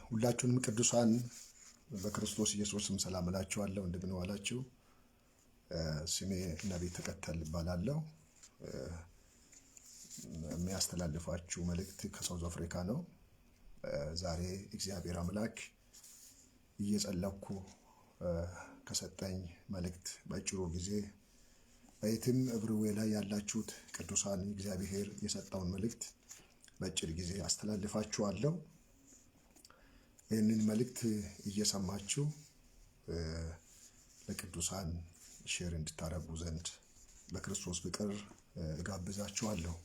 ሁላችሁንም ቅዱሳን በክርስቶስ ኢየሱስም ሰላም እላችኋለሁ። እንደምን ዋላችሁ? ስሜ ነብይ ተከተል እባላለሁ። የሚያስተላልፋችሁ መልእክት ከሳውዝ አፍሪካ ነው። ዛሬ እግዚአብሔር አምላክ እየጸለይኩ ከሰጠኝ መልእክት በአጭሩ ጊዜ በየትም እብርዌ ላይ ያላችሁት ቅዱሳን እግዚአብሔር የሰጠውን መልእክት በአጭር ጊዜ አስተላልፋችኋለሁ። ይህንን መልእክት እየሰማችሁ ለቅዱሳን ሼር እንድታረጉ ዘንድ በክርስቶስ ፍቅር እጋብዛችኋለሁ።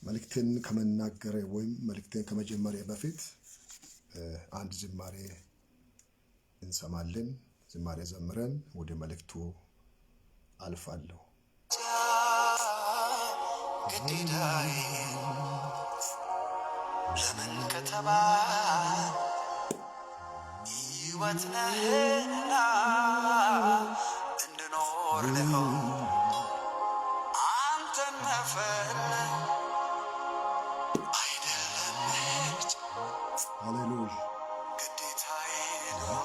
መልእክትን ከመናገሬ ወይም መልእክትን ከመጀመሪያ በፊት አንድ ዝማሬ እንሰማለን። ዝማሬ ዘምረን ወደ መልእክቱ አልፋለሁ። ግዴታዬ ለምን ከተማ ሕይወት ነህና እንድኖር ነው አንተን መፈለግ አይደለም ምርጫ። ሃሌሉያ ግዴታዬ ነው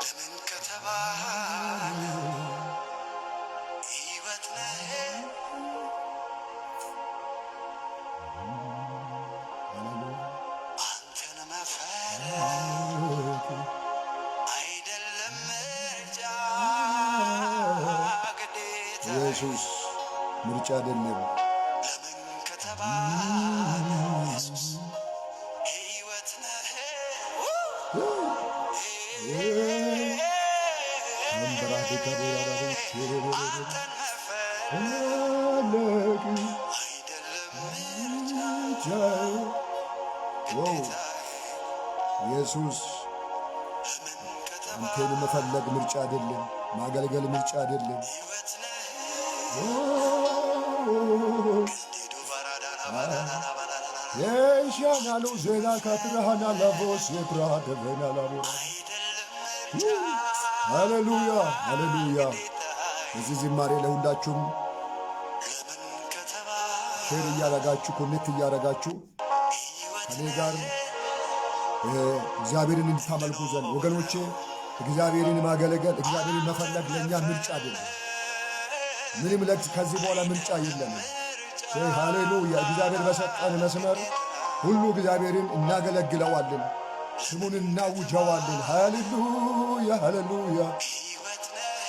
ለምን ከተማ ሕይወት ነህ አንተን መፈለግ አይደለም ምርጫ። ግዴታ ኢየሱስ ምርጫ አይደለም። ለምን ከተባለ ኢየሱስ ሕይወት ነህ አንተን መፈለግ አይደለም ምርጫ። ኢየሱስ ለምን ከተባለ አንተን መፈለግ ምርጫ አይደለም። ማገልገል ምርጫ አይደለም። ሕይወት ነህ እንዲዱ ባራዳና ባላላላ ባላላላ የሻናሉ ዜና ካትራሃና ላቦስ የትራሃደበና ላቦ አይደለም ምርጫ። ሃሌሉያ ሃሌሉያ። እዚህ ዝማሬ ለሁላችሁም ለምን ከተባለ ሼር እያረጋችሁ ኮኔክት እያረጋችሁ ከኔ ጋር እግዚአብሔርን እንድታመልኩ ዘንድ ወገኖቼ፣ እግዚአብሔርን ማገልገል እግዚአብሔርን መፈለግ ለእኛ ምርጫ አይደለም። ምንም ለግስ ከዚህ በኋላ ምርጫ የለንም። ሃሌሉያ። እግዚአብሔር በሰጠን መስመር ሁሉ እግዚአብሔርን እናገለግለዋለን፣ ስሙን እናውጀዋለን። ሃሌሉያ ሃሌሉያ። ሕይወት ነህ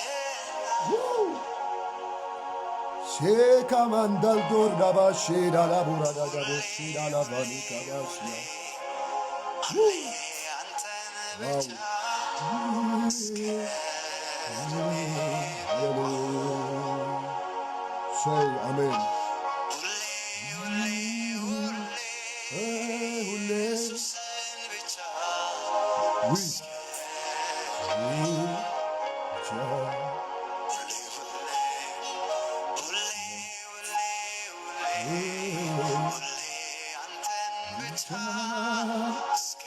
ሼካማንዳል ዶር ዳባሼ ዳላቦራ ዳጋቦሼ ዳላባኒ ካባሽያ አንተን ብቻ ሰይ አሜን። ሁሌ ሁሌ ኢየሱስን ብቻ ሁሌ አንተን ብቻ እስከ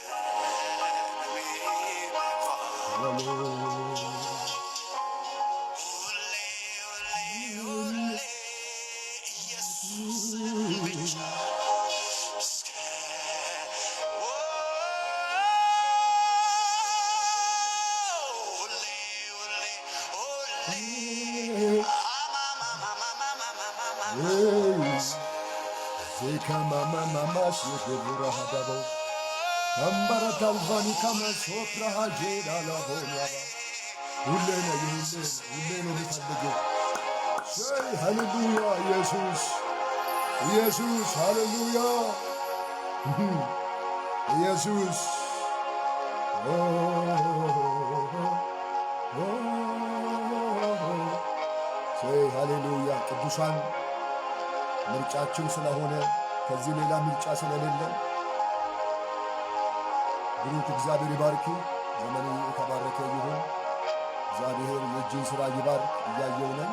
ነቢይነቷ ሁሌ ኢየሱስን ብቻ እስከ ሃሌሉያ ኢየሱስ ኢየሱስ ሃሌሉያ ኢየሱስ ሃሌሉያ። ቅዱሳን ምርጫችን ስለሆነ ከዚህ ሌላ ምርጫ ስለሌለን ብሩክ እግዚአብሔር ይባርክ። ዘመኑ የተባረከ ይሁን። እግዚአብሔር የእጅን ሥራ ይባርክ። እያየው ነን።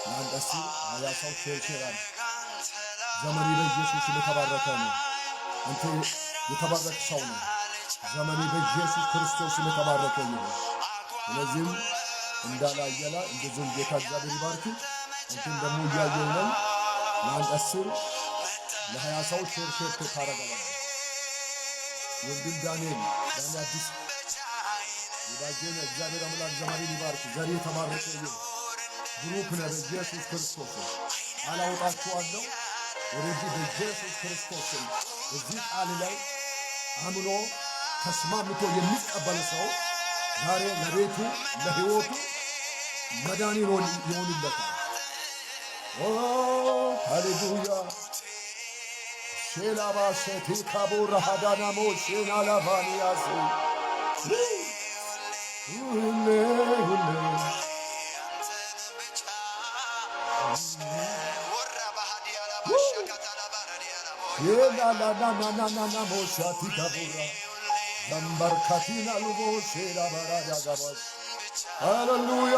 ለአንድ 10 20 ሰው ሼር አለ። ዘመኑ በኢየሱስ የተባረከ ነው። አንተ የተባረከ ሰው ነው። ዘመኑ በኢየሱስ ክርስቶስ የተባረከ ይሁን። ስለዚህም እንዳላየላ እንደዚህ ጌታ እግዚአብሔር ይባርክ። አንተን ደግሞ እያየው ነን። ለአንድ 10 ለ20 ሰው ሼር ታደርጋለህ። ወንድም ዳንኤል አዲስ ወዳጄን እግዚአብሔር አምላክ ዘመኔን ይባርክ። ዘሬ የተባረከ ይሁን። ብሩክ ነህ በኢየሱስ ክርስቶስ አላወጣችኋለሁ። ወደዚህ በኢየሱስ ክርስቶስ እዚህ ቃል ላይ አምኖ ተስማምቶ የሚቀበል ሰው ዛሬ ለቤቱ ለሕይወቱ መዳን ይሆንለታል። ሃሌሉያ ሼላባ ሴቲ ካቦራ ሃዳናሞ ሼና ላቫኒያስ ሁሌ ሼላላናናናና ሞሻቲ ካቦራ ዘምበርካቲና ሉቦ ሼላ ባራዳ ጋባስ ሃሌሉያ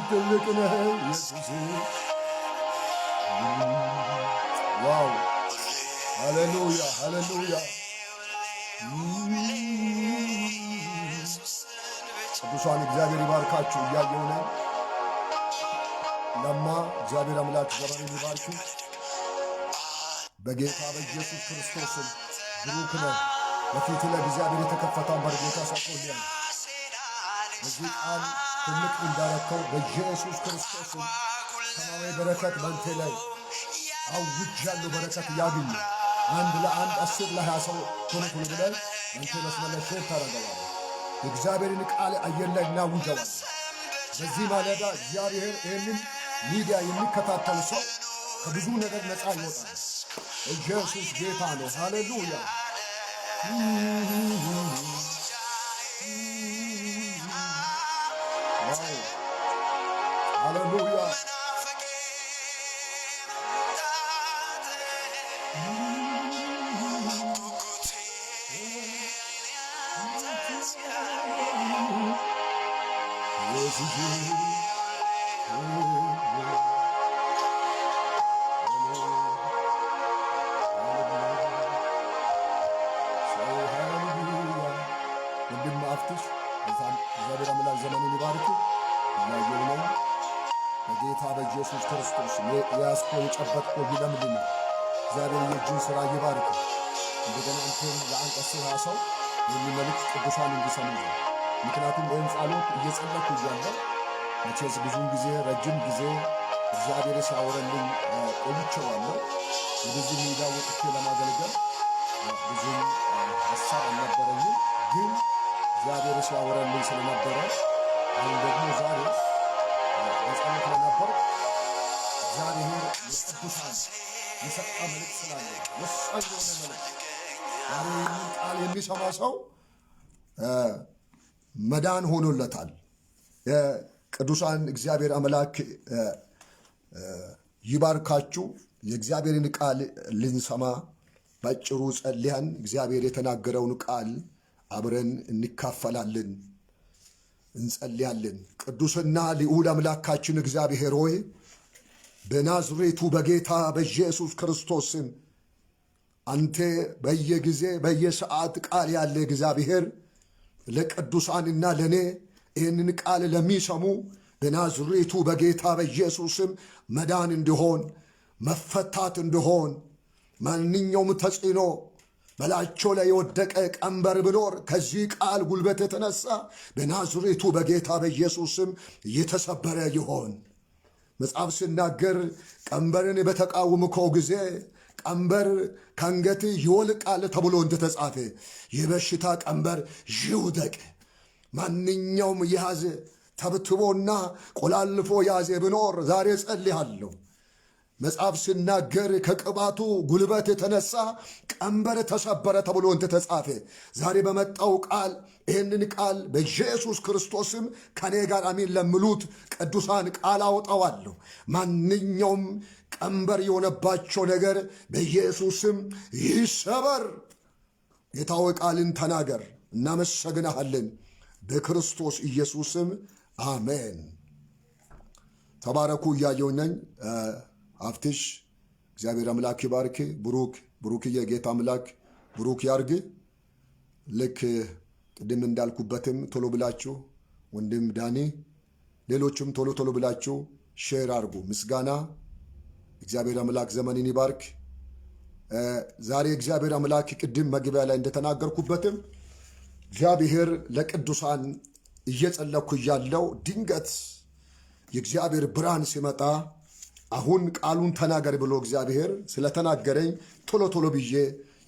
ትልቅ ነህ ኢየሱስ። ዋው ሃሌሉያ ሃሌሉያ። ቅዱሳን እግዚአብሔር ይባርካችሁ። እያየሁ ነኝ። ለማ እግዚአብሔር አምላክ ዘመኔን ይባርክ። በጌታ በኢየሱስ ክርስቶስም ብሩክ ነህ። በፊቱ ለእግዚአብሔር የተከፈተውን በር ጌታ ሰጥቶልኛል። በዚህ ቃል ትልቅ እንዳረከው በኢየሱስ ክርስቶስም ሰማያዊ በረከት በንቴ ላይ አውጃለሁ። በረከት ያግኝ። 1 ለ1 10 ለ20 ሰው ቶሎ ብለን አንተ መስመር ላይ ሼር ታደርገዋለህ። የእግዚአብሔርን ቃል አየር ላይ እናውጀዋለን። በዚህ ማለዳ እግዚአብሔር ይህንን ሚዲያ የሚከታተል ሰው ከብዙ ነገር ነፃ ይወጣል። ኢየሱስ ጌታ ነው። ሃሌሉያ ሃሌሉያ ወንድም አፍትሽ እግዚአብሔር አምላክ ዘመኑን ይባርክ። እያየሁ ነው። በጌታ በኢየሱስ ክርስቶስ የያዝከው የጨበጥከው ይለምልም። እግዚአብሔር የእጅን ሥራ ይባርክ። እንደገና አንተም ለአንቀስ ሰው የሚመልክ ቅዱሳን እንዲሰሙ ነው። ምክንያቱም ይህን ጸሎት እየጸለኩ እያለ መቼስ ብዙውን ጊዜ ረጅም ጊዜ እግዚአብሔር ሲያወረልኝ ቆይቼዋለሁ። ወደዚህ ሜዳ ወጥቼ ለማገልገል ብዙም ሀሳብ አልነበረኝም፣ ግን እግዚአብሔር ሲያወረልኝ ስለነበረ አሁን ደግሞ ዛሬ በጸሎት ለነበር እግዚአብሔር ለቅዱሳን የሰጠ መልእክት ስላለ ወሳኝ የሆነ መልእክት ዛሬ ይህንን ቃል የሚሰማ ሰው መዳን ሆኖለታል። ቅዱሳን እግዚአብሔር አምላክ ይባርካችሁ። የእግዚአብሔርን ቃል ልንሰማ ባጭሩ ጸልያን እግዚአብሔር የተናገረውን ቃል አብረን እንካፈላለን፣ እንጸልያለን። ቅዱስና ልዑል አምላካችን እግዚአብሔር ሆይ በናዝሬቱ በጌታ በኢየሱስ ክርስቶስ ስም አንተ በየጊዜ በየሰዓት ቃል ያለ እግዚአብሔር ለቅዱሳንና ለእኔ ይህንን ቃል ለሚሰሙ በናዝሬቱ በጌታ በኢየሱስም መዳን እንዲሆን መፈታት እንዲሆን ማንኛውም ተጽዕኖ በላቸው ላይ የወደቀ ቀንበር ብኖር ከዚህ ቃል ጉልበት የተነሳ በናዝሬቱ በጌታ በኢየሱስም እየተሰበረ ይሆን። መጽሐፍ ሲናገር ቀንበርን በተቃወምከው ጊዜ ቀንበር ከአንገት ይወልቃል ተብሎ እንደተጻፈ የበሽታ ቀንበር ይውደቅ። ማንኛውም የያዘ ተብትቦና ቆላልፎ ያዘ ብኖር ዛሬ ጸልያለሁ። መጽሐፍ ሲናገር ከቅባቱ ጉልበት የተነሳ ቀንበር ተሰበረ ተብሎ እንደተጻፈ ዛሬ በመጣው ቃል ይህንን ቃል በኢየሱስ ክርስቶስም ከኔ ጋር አሜን ለምሉት ቅዱሳን ቃል አውጣዋለሁ። ማንኛውም ቀንበር የሆነባቸው ነገር በኢየሱስም ይሰበር። ጌታዊ ቃልን ተናገር። እናመሰግናሃለን በክርስቶስ ኢየሱስም አሜን። ተባረኩ። እያየሁ ነኝ። አፍትሽ እግዚአብሔር አምላክ ይባርክ። ብሩክ የጌታ አምላክ ብሩክ ያርግ። ልክ ቅድም እንዳልኩበትም ቶሎ ብላችሁ ወንድም ዳኒ ሌሎችም ቶሎ ብላችሁ ሼር አድርጉ። ምስጋና እግዚአብሔር አምላክ ዘመንን ይባርክ። ዛሬ እግዚአብሔር አምላክ ቅድም መግቢያ ላይ እንደተናገርኩበትም እግዚአብሔር ለቅዱሳን እየጸለኩ ያለው ድንገት የእግዚአብሔር ብርሃን ሲመጣ አሁን ቃሉን ተናገር ብሎ እግዚአብሔር ስለተናገረኝ ቶሎ ብዬ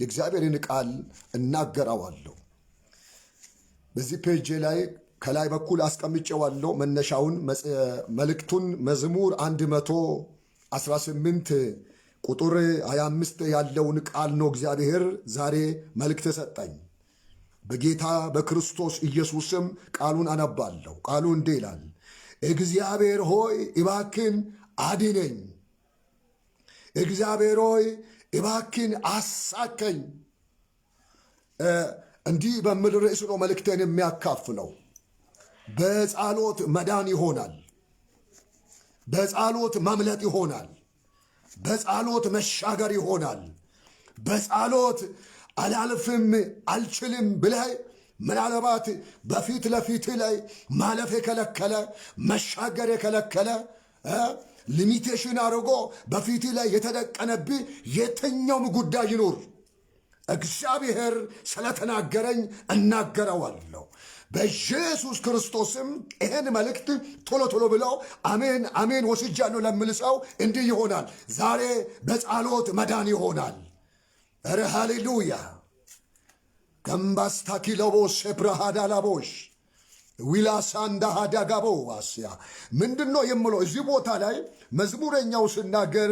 የእግዚአብሔርን ቃል እናገራዋለሁ። በዚህ ፔጅ ላይ ከላይ በኩል አስቀምጬዋለሁ መነሻውን መልእክቱን መዝሙር 118 ቁጥር 25 ያለውን ቃል ነው እግዚአብሔር ዛሬ መልእክት ሰጠኝ። በጌታ በክርስቶስ ኢየሱስም ቃሉን አነባለሁ። ቃሉ እንዲህ ይላል፣ እግዚአብሔር ሆይ እባክን አድነኝ፣ እግዚአብሔር ሆይ እባክን አሳከኝ። እንዲህ በሚል ርዕስ ነው መልእክቴን የሚያካፍለው። በጸሎት መዳን ይሆናል፣ በጸሎት መምለጥ ይሆናል፣ በጸሎት መሻገር ይሆናል። በጸሎት አላልፍም አልችልም ብለህ ምናልባት በፊት ለፊት ላይ ማለፍ የከለከለ መሻገር የከለከለ ሊሚቴሽን አድርጎ በፊት ላይ የተደቀነብህ የትኛውም ጉዳይ ይኑር እግዚአብሔር ስለተናገረኝ እናገረዋለሁ። በኢየሱስ ክርስቶስም ይህን መልእክት ቶሎ ብለው አሜን አሜን ወስጃለሁ ለሚል ሰው እንዲህ ይሆናል። ዛሬ በጸሎት መዳን ይሆናል። ኧረ ሃሌሉያ። ገምባስታኪሎቦስ ብርሃዳላቦሽ ዊላሳንዳ ሃዳጋቦ ዋስያ ምንድን ነው የምለው? እዚህ ቦታ ላይ መዝሙረኛው ስናገር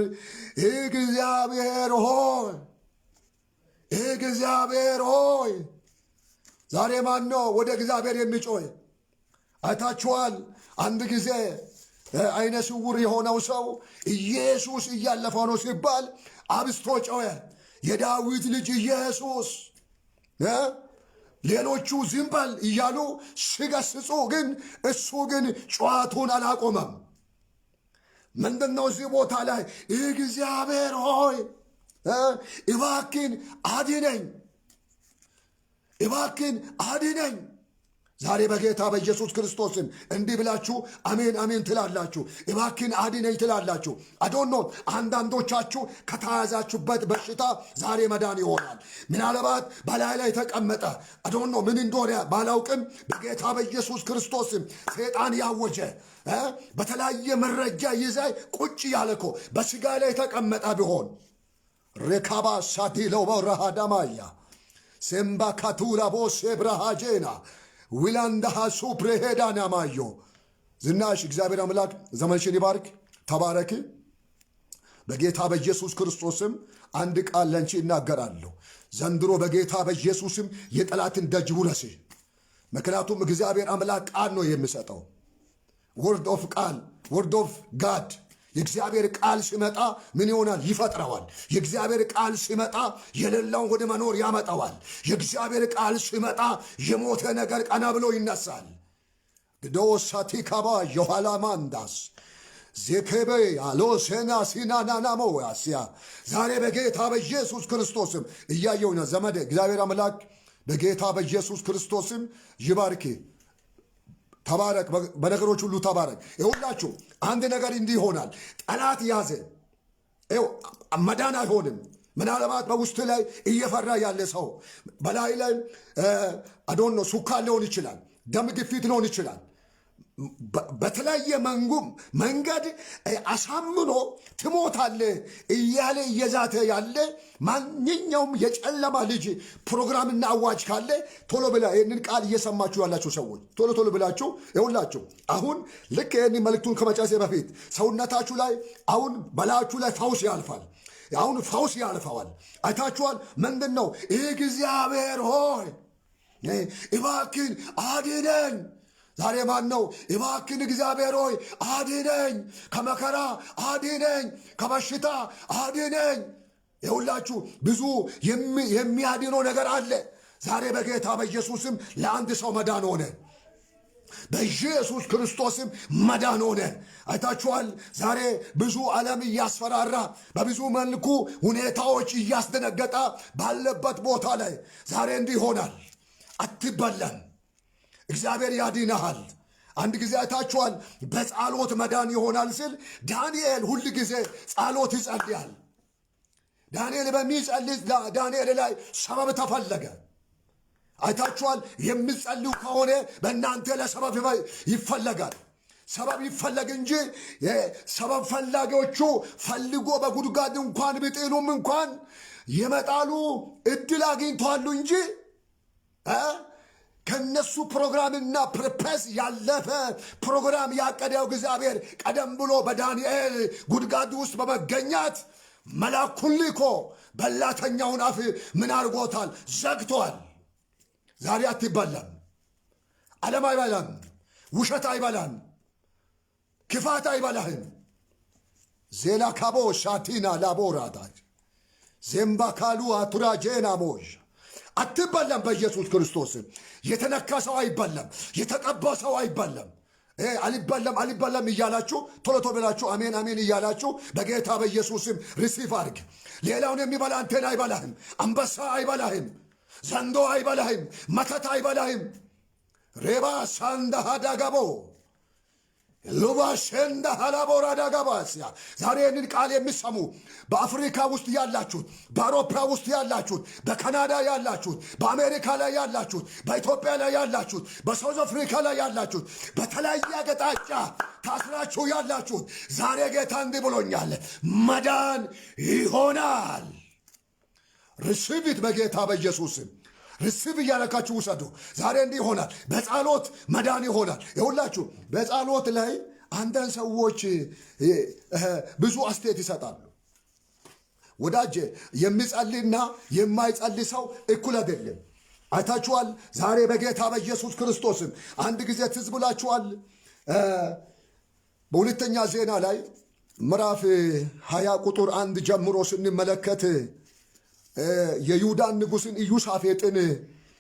እግዚአብሔር ሆይ እግዚአብሔር ሆይ። ዛሬ ማን ነው ወደ እግዚአብሔር የሚጮህ? አይታችኋል። አንድ ጊዜ አይነ ስውር የሆነው ሰው ኢየሱስ እያለፈው ነው ሲባል አብስቶ ጮኸ፣ የዳዊት ልጅ ኢየሱስ። ሌሎቹ ዝም በል እያሉ ሲገስጹ ግን እሱ ግን ጨዋቱን አላቆመም። ምንድነው እዚህ ቦታ ላይ እግዚአብሔር ሆይ እባክን አድነኝ፣ እባክን አድነኝ። ዛሬ በጌታ በኢየሱስ ክርስቶስም እንዲህ ብላችሁ አሜን አሜን ትላላችሁ። እባክን አድነኝ ትላላችሁ። አዶኖ አንዳንዶቻችሁ ከተያዛችሁበት በሽታ ዛሬ መዳን ይሆናል። ምናልባት በላይ ላይ ተቀመጠ አዶኖ ምን እንደሆነ ባላውቅም በጌታ በኢየሱስ ክርስቶስም ሰይጣን ያወጀ በተለያየ መረጃ ይዘህ ቁጭ ያለኮ በስጋ ላይ ተቀመጠ ቢሆን ሬካባ ሳዲለው በረሃዳማያ ሴምባ ካቱራ ቦሴ ብርሃጄና ዊላንዳሃ ሱፕሬሄዳና ማዮ ዝናሽ እግዚአብሔር አምላክ ዘመንሽን ይባርክ። ተባረክ። በጌታ በኢየሱስ ክርስቶስም አንድ ቃል ለንቺ እናገራለሁ። ዘንድሮ በጌታ በኢየሱስም የጠላትን ደጅ ውረስ። ምክንያቱም እግዚአብሔር አምላክ ቃል ነው የሚሰጠው። ወርድ ኦፍ ቃል ወርድ ኦፍ ጋድ። የእግዚአብሔር ቃል ሲመጣ ምን ይሆናል? ይፈጥረዋል። የእግዚአብሔር ቃል ሲመጣ የሌላውን ወደ መኖር ያመጣዋል። የእግዚአብሔር ቃል ሲመጣ የሞተ ነገር ቀና ብሎ ይነሳል። ግዶሳቲ ካባ የኋላ ማንዳስ ዜኬቤ አሎሴና ሲናናናሞ ያስያ ዛሬ በጌታ በኢየሱስ ክርስቶስም እያየውና ዘመደ እግዚአብሔር አምላክ በጌታ በኢየሱስ ክርስቶስም ይባርክ። ተባረክ። በነገሮች ሁሉ ተባረክ። ይሁላችሁ አንድ ነገር እንዲህ ይሆናል። ጠላት ያዘ መዳን አይሆንም። ምናልባት በውስጥ ላይ እየፈራ ያለ ሰው በላይ ላይ አዶኖ ሱካር ሊሆን ይችላል፣ ደም ግፊት ሊሆን ይችላል። በተለያየ መንገድ አሳምኖ ትሞታለህ እያለ እየዛተ ያለ ማንኛውም የጨለማ ልጅ ፕሮግራምና አዋጅ ካለ ቶሎ ብላ ይህንን ቃል እየሰማችሁ ያላችሁ ሰዎች ቶሎ ብላችሁ ይሁላችሁ። አሁን ልክ ይህን መልእክቱን ከመጨረሴ በፊት ሰውነታችሁ ላይ አሁን በላያችሁ ላይ ፈውስ ያልፋል። አሁን ፈውስ ያልፈዋል። አይታችኋል። ምንድን ነው? እግዚአብሔር ሆይ እባክን አድነኝ። ዛሬ ማን ነው እባክን እግዚአብሔር ሆይ አድነኝ፣ ከመከራ አድነኝ፣ ከበሽታ አድነኝ። የሁላችሁ ብዙ የሚያድነው ነገር አለ። ዛሬ በጌታ በኢየሱስም ለአንድ ሰው መዳን ሆነ። በኢየሱስ ክርስቶስም መዳን ሆነ። አይታችኋል። ዛሬ ብዙ ዓለም እያስፈራራ በብዙ መልኩ ሁኔታዎች እያስደነገጣ ባለበት ቦታ ላይ ዛሬ እንዲህ ይሆናል። አትበላም። እግዚአብሔር ያድንሃል። አንድ ጊዜ አይታችኋል። በጸሎት መዳን ይሆናል ሲል ዳንኤል ሁል ጊዜ ጸሎት ይጸልያል። ዳንኤል በሚጸልይ ዳንኤል ላይ ሰበብ ተፈለገ። አይታችኋል። የምትጸልዩ ከሆነ በእናንተ ለሰበብ ይፈለጋል። ሰበብ ይፈለግ እንጂ ሰበብ ፈላጊዎቹ ፈልጎ በጉድጓድ እንኳን ቢጥሉም እንኳን የመጣሉ እድል አግኝተዋሉ እንጂ ከነሱ ፕሮግራምና ፐርፐስ ያለፈ ፕሮግራም ያቀደው እግዚአብሔር ቀደም ብሎ በዳንኤል ጉድጓድ ውስጥ በመገኘት መልአኩን ልኮ በላተኛውን አፍ ምን አድርጎታል? ዘግቷል። ዛሬ አትበላም። ዓለም አይበላም። ውሸት አይበላም። ክፋት አይበላህም። ዜላ ካቦ ሻቲና ላቦራታች ዜምባካሉ አቱራጄና ሞዥ አትበላም። በኢየሱስ ክርስቶስ የተነካ ሰው አይበላም። የተቀባ ሰው አይበላም። አልበላም እያላችሁ ቶሎ ብላችሁ አሜን አሜን እያላችሁ በጌታ በኢየሱስም ሪሲቭ አድርግ። ሌላውን የሚበላ አንተን አይበላህም። አንበሳ አይበላህም። ዘንዶ አይበላህም። መተት አይበላህም። ሬባ ሳንዳሃዳጋቦ ሉባሸንዳ ሃላቦራ ዳጋባስያ ዛሬ ይህንን ቃል የሚሰሙ በአፍሪካ ውስጥ ያላችሁት፣ በአውሮፓ ውስጥ ያላችሁት፣ በካናዳ ያላችሁት፣ በአሜሪካ ላይ ያላችሁት፣ በኢትዮጵያ ላይ ያላችሁት፣ በሳውዝ አፍሪካ ላይ ያላችሁት፣ በተለያየ አቅጣጫ ታስራችሁ ያላችሁት ዛሬ ጌታ እንዲህ ብሎኛል፣ መዳን ይሆናል። ርሲቪት በጌታ በኢየሱስም ርሲቭ እያለካችሁ ውሰዱ። ዛሬ እንዲህ ይሆናል። በጸሎት መዳን ይሆናል። ይሁላችሁ በጸሎት ላይ አንዳንድ ሰዎች ብዙ አስተያየት ይሰጣሉ። ወዳጄ የሚጸልይና የማይጸልይ ሰው እኩል አይደለም። አይታችኋል። ዛሬ በጌታ በኢየሱስ ክርስቶስም አንድ ጊዜ ትዝ ብላችኋል። በሁለተኛ ዜና ላይ ምዕራፍ 20 ቁጥር 1 ጀምሮ ስንመለከት የይሁዳን ንጉሥን ኢዮሳፌጥን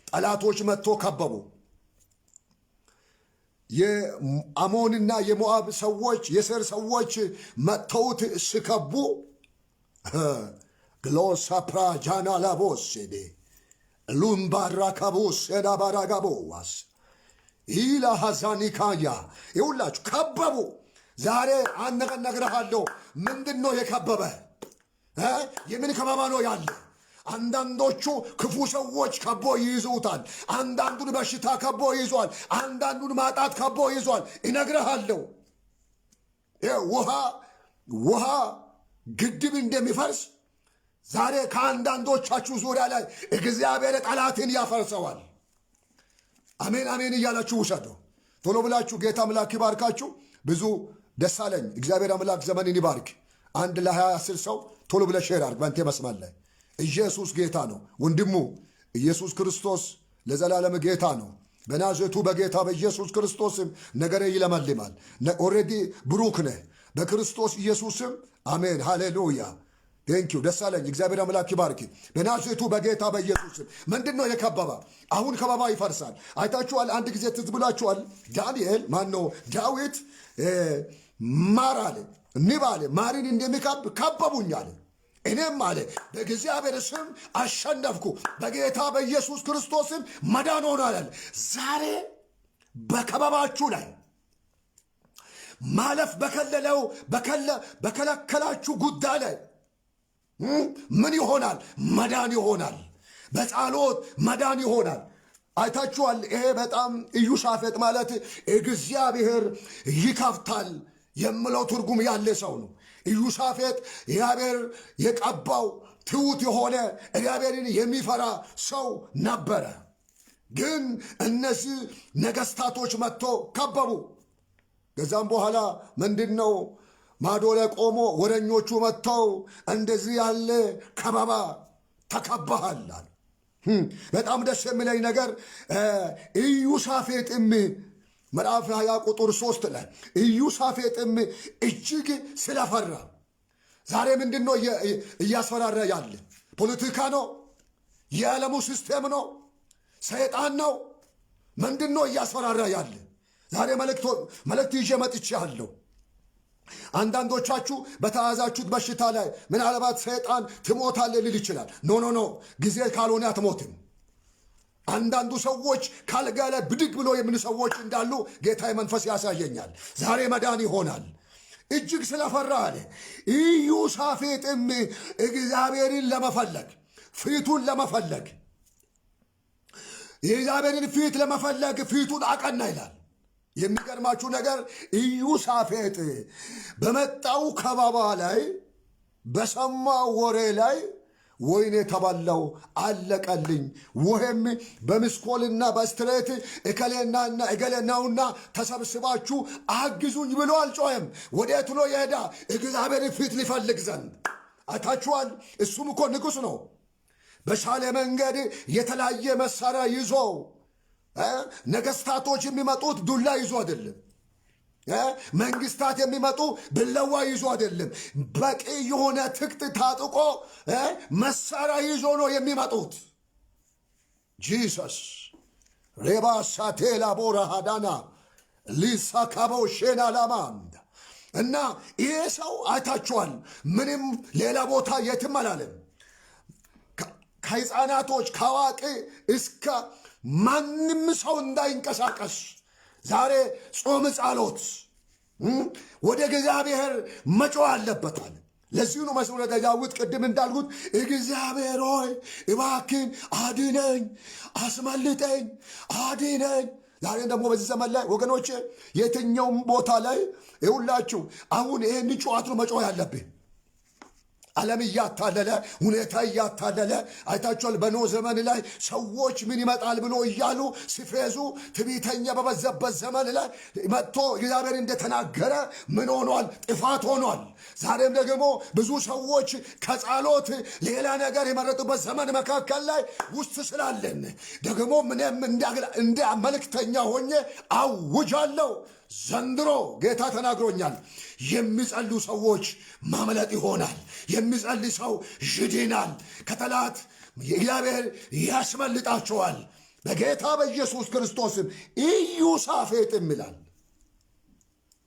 ጠላቶች መጥቶ ከበቡ። የአሞንና የሞዓብ ሰዎች የሴር ሰዎች መጥተውት ሲከቡ ግሎሳፕራ ጃና ላቦስ ሉምባራ ካቦስ ኤዳባራጋቦዋስ ኢላ ሐዛኒካያ ይሁላችሁ ከበቡ። ዛሬ አንድ ነገር እነግርሃለሁ። ምንድን ነው የከበበ? የምን ከበባ ነው ያለ? አንዳንዶቹ ክፉ ሰዎች ከቦ ይይዙታል። አንዳንዱን በሽታ ከቦ ይዟል። አንዳንዱን ማጣት ከቦ ይዟል። እነግርሃለሁ ውሃ ግድብ እንደሚፈርስ ዛሬ ከአንዳንዶቻችሁ ዙሪያ ላይ እግዚአብሔር ጠላትን ያፈርሰዋል። አሜን አሜን እያላችሁ ውሰዱ። ቶሎ ብላችሁ ጌታ አምላክ ይባርካችሁ። ብዙ ደስ አለኝ። እግዚአብሔር አምላክ ዘመንን ይባርክ። አንድ ለ20 ሰው ቶሎ ብለህ ሼር አድርግ። በአንተ መስማት ላይ ኢየሱስ ጌታ ነው። ወንድሙ ኢየሱስ ክርስቶስ ለዘላለም ጌታ ነው። በናዝሬቱ በጌታ በኢየሱስ ክርስቶስም ነገሬ ይለመልማል። ኦልሬዲ ብሩክ ነህ በክርስቶስ ኢየሱስም። አሜን ሃሌሉያ ቴንኪው። ደስ አለኝ። እግዚአብሔር አምላክ ይባርክ። በናዝሬቱ በጌታ በኢየሱስም ምንድን ነው የከበባ? አሁን ከበባ ይፈርሳል። አይታችኋል። አንድ ጊዜ ትዝ ብላችኋል። ዳንኤል ማነው ዳዊት ማር አለ ንብ አለ ማሪን እንደሚከብ ከበቡኝ አለ። እኔም አለ በእግዚአብሔር ስም አሸነፍኩ። በጌታ በኢየሱስ ክርስቶስም መዳን ሆኗል። ዛሬ በከበባችሁ ላይ ማለፍ በከለከላችሁ ጉዳይ ላይ ምን ይሆናል? መዳን ይሆናል። በጸሎት መዳን ይሆናል። አይታችኋል። ይሄ በጣም ኢዮሳፌጥ ማለት እግዚአብሔር ይከፍታል የምለው ትርጉም ያለ ሰው ነው። ኢዮሳፌጥ እግዚአብሔር የቀባው ትሑት የሆነ እግዚአብሔርን የሚፈራ ሰው ነበረ። ግን እነዚህ ነገስታቶች መጥቶ ከበቡ። ከዛም በኋላ ምንድን ነው ማዶ ላይ ቆሞ ወረኞቹ መጥተው እንደዚህ ያለ ከበባ ተከባሃል አሉ። በጣም ደስ የሚለኝ ነገር ኢዮሳፌጥም ምዕራፍ 20 ቁጥር 3 ላይ ኢዮሳፌጥም እጅግ ስለፈራ። ዛሬ ምንድን ነው እያስፈራራ ያለ? ፖለቲካ ነው? የዓለሙ ሲስቴም ነው? ሰይጣን ነው? ምንድን ነው እያስፈራራ ያለ? ዛሬ መልእክት ይዤ መጥቻለሁ። አንዳንዶቻችሁ በተያዛችሁት በሽታ ላይ ምናልባት ሰይጣን ትሞታለህ ሊል ይችላል። ኖ ጊዜ ካልሆነ አትሞትም። አንዳንዱ ሰዎች ካልጋ ላይ ብድግ ብሎ የምን ሰዎች እንዳሉ ጌታ መንፈስ ያሳየኛል። ዛሬ መዳን ይሆናል። እጅግ ስለፈራ አለ ኢዮሳፌጥም እግዚአብሔርን ለመፈለግ ፊቱን ለመፈለግ የእግዚአብሔርን ፊት ለመፈለግ ፊቱን አቀና ይላል። የሚገርማችሁ ነገር ኢዮሳፌጥ በመጣው ከበባ ላይ በሰማው ወሬ ላይ ወይኔ ተባለው አለቀልኝ፣ ወሄም በምስኮልና በስትሬት እከሌናና እገሌናውና ተሰብስባችሁ አግዙኝ ብሎ አልጮኸም። ወዴት ነው የሄዳ? እግዚአብሔር ፊት ሊፈልግ ዘንድ። አታችኋል። እሱም እኮ ንጉሥ ነው። በሻለ መንገድ የተለያየ መሳሪያ ይዞ ነገስታቶች የሚመጡት ዱላ ይዞ አይደለም። መንግስታት የሚመጡ ብለዋ ይዞ አይደለም። በቂ የሆነ ትጥቅ ታጥቆ መሳሪያ ይዞ ነው የሚመጡት። ጂሰስ ሬባ ሳቴላ ቦራ ሃዳና ሊሳካቦ ሼና ላማንድ እና ይሄ ሰው አይታችኋል። ምንም ሌላ ቦታ የትም አላለም። ከሕፃናቶች ከአዋቂ እስከ ማንም ሰው እንዳይንቀሳቀስ ዛሬ ጾም ጸሎት ወደ እግዚአብሔር መጮህ አለበታል። ለዚሁ ነው መዝሙረ ዳዊት ቅድም እንዳልኩት እግዚአብሔር ሆይ እባክህን አድነኝ፣ አስመልጠኝ፣ አድነኝ። ዛሬ ደግሞ በዚህ ዘመን ላይ ወገኖቼ የትኛውም ቦታ ላይ ይሁላችሁ አሁን ይሄን ጩኸት ነው መጮህ ያለብህ። ዓለም እያታለለ ሁኔታ እያታለለ አይታችኋል። በኖህ ዘመን ላይ ሰዎች ምን ይመጣል ብሎ እያሉ ሲፌዙ ትዕቢተኛ በበዛበት ዘመን ላይ መጥቶ እግዚአብሔር እንደተናገረ ምን ሆኗል? ጥፋት ሆኗል። ዛሬም ደግሞ ብዙ ሰዎች ከጸሎት ሌላ ነገር የመረጡበት ዘመን መካከል ላይ ውስጥ ስላለን ደግሞ ምንም እንደ መልእክተኛ ሆኜ አውጃለሁ። ዘንድሮ ጌታ ተናግሮኛል። የሚጸልዩ ሰዎች ማምለጥ ይሆናል። የሚጸልይ ሰው ይድናል። ከጠላት እግዚአብሔር ያስመልጣቸዋል በጌታ በኢየሱስ ክርስቶስም። ኢዮሳፌጥም ይላል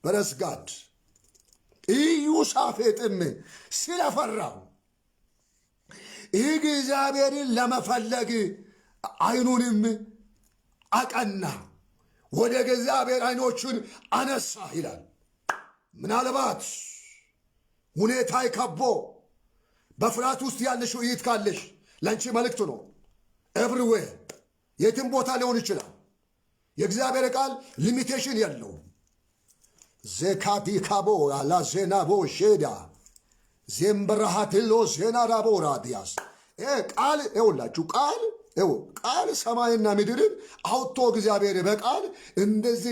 በረስጋድ ኢዮሳፌጥም ስለፈራው እግዚአብሔርን ለመፈለግ አይኑንም አቀና፣ ወደ እግዚአብሔር አይኖቹን አነሳ ይላል። ምናልባት ሁኔታ ይከቦ በፍርሃት ውስጥ ያለሽ እይት ካለሽ ለአንቺ መልእክት ነው። ኤቭሪዌር የትም ቦታ ሊሆን ይችላል። የእግዚአብሔር ቃል ሊሚቴሽን የለውም። ዜካዲካቦ ላዜናቦ ሼዳ ዜምብራሃትሎ ዜናራቦ ራዲያስ ቃል ይውላችሁ ቃል ሰማይና ምድርን አውጥቶ እግዚአብሔር በቃል እንደዚህ